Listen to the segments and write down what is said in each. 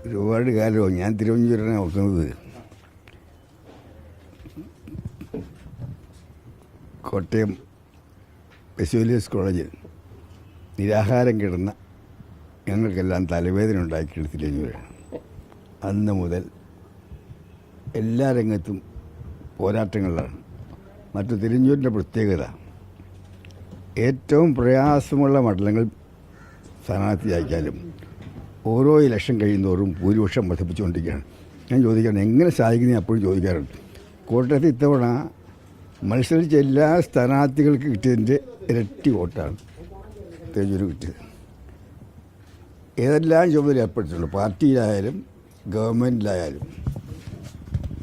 ഒരുപാട് കാലവും ഞാൻ തിരുവനന്തപുരമാണ് നോക്കുന്നത്. കോട്ടയം ബസേലിയസ് കോളേജിൽ നിരാഹാരം കിടന്ന ഞങ്ങൾക്കെല്ലാം തലവേദന ഉണ്ടാക്കിയെടുത്ത് തിരുവനന്തപുരം. അന്ന് മുതൽ എല്ലാ രംഗത്തും പോരാട്ടങ്ങളിലാണ്. മറ്റു തിരുവനന്തപുരത്തിൻ്റെ പ്രത്യേകത ഏറ്റവും പ്രയാസമുള്ള മണ്ഡലങ്ങൾ സ്ഥാനാർത്ഥി അയക്കാനും ഓരോ ഇലക്ഷൻ കഴിയുന്നതോറും ഭൂരിപക്ഷം വർദ്ധിപ്പിച്ചുകൊണ്ടിരിക്കുകയാണ്. ഞാൻ ചോദിക്കാറുണ്ട് എങ്ങനെ സാധിക്കുന്നത്, അപ്പോഴും ചോദിക്കാറുണ്ട്. കോട്ടയത്ത് ഇത്തവണ മത്സരിച്ച എല്ലാ സ്ഥാനാർത്ഥികൾക്ക് കിട്ടിയതിൻ്റെ ഇരട്ടി വോട്ടാണ് തേജൂര് കിട്ടിയത്. ഏതെല്ലാം ചുമതല ഏർപ്പെടുത്തിയിട്ടുള്ളൂ, പാർട്ടിയിലായാലും ഗവൺമെൻറ്റിലായാലും.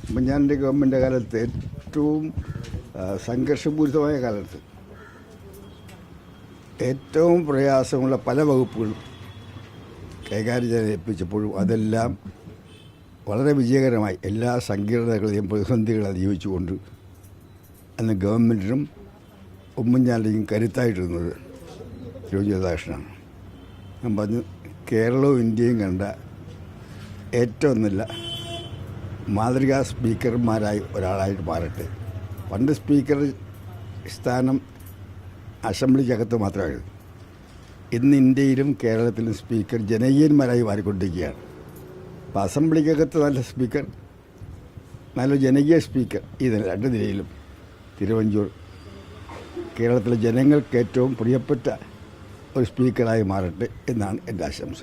അപ്പം ഞാൻ എൻ്റെ ഗവൺമെൻറ് കാലത്ത് ഏറ്റവും സംഘർഷപൂരിതമായ കാലത്ത് ഏറ്റവും പ്രയാസമുള്ള പല വകുപ്പുകളും കൈകാര്യം ചെയ്യാൻ ഏൽപ്പിച്ചപ്പോഴും അതെല്ലാം വളരെ വിജയകരമായി എല്ലാ സങ്കീർണതകളെയും പ്രതിസന്ധികളെ ജീവിച്ചുകൊണ്ട് അന്ന് ഗവൺമെൻറ്റിനും ഉമ്മൻചാണ്ടിക്കും കരുത്തായിട്ടിരുന്നത് രാധാകൃഷ്ണനാണ്. ഞാൻ പറഞ്ഞു, കേരളവും ഇന്ത്യയും കണ്ട ഏറ്റവും നല്ല മാതൃകാ സ്പീക്കർമാരായി ഒരാളായിട്ട് മാറട്ടെ. പണ്ട് സ്പീക്കർ സ്ഥാനം അസംബ്ലിക്കകത്ത് മാത്രമായിരുന്നു. ഇന്ന് ഇന്ത്യയിലും കേരളത്തിലും സ്പീക്കർ ജനകീയന്മാരായി മാറിക്കൊണ്ടിരിക്കുകയാണ്. അപ്പോൾ അസംബ്ലിക്കകത്ത് നല്ല സ്പീക്കർ, നല്ല ജനകീയ സ്പീക്കർ, ഈ രണ്ട് നിലയിലും തിരുവഞ്ചൂർ കേരളത്തിലെ ജനങ്ങൾക്ക് ഏറ്റവും പ്രിയപ്പെട്ട ഒരു സ്പീക്കറായി മാറട്ടെ എന്നാണ് എൻ്റെ ആശംസ.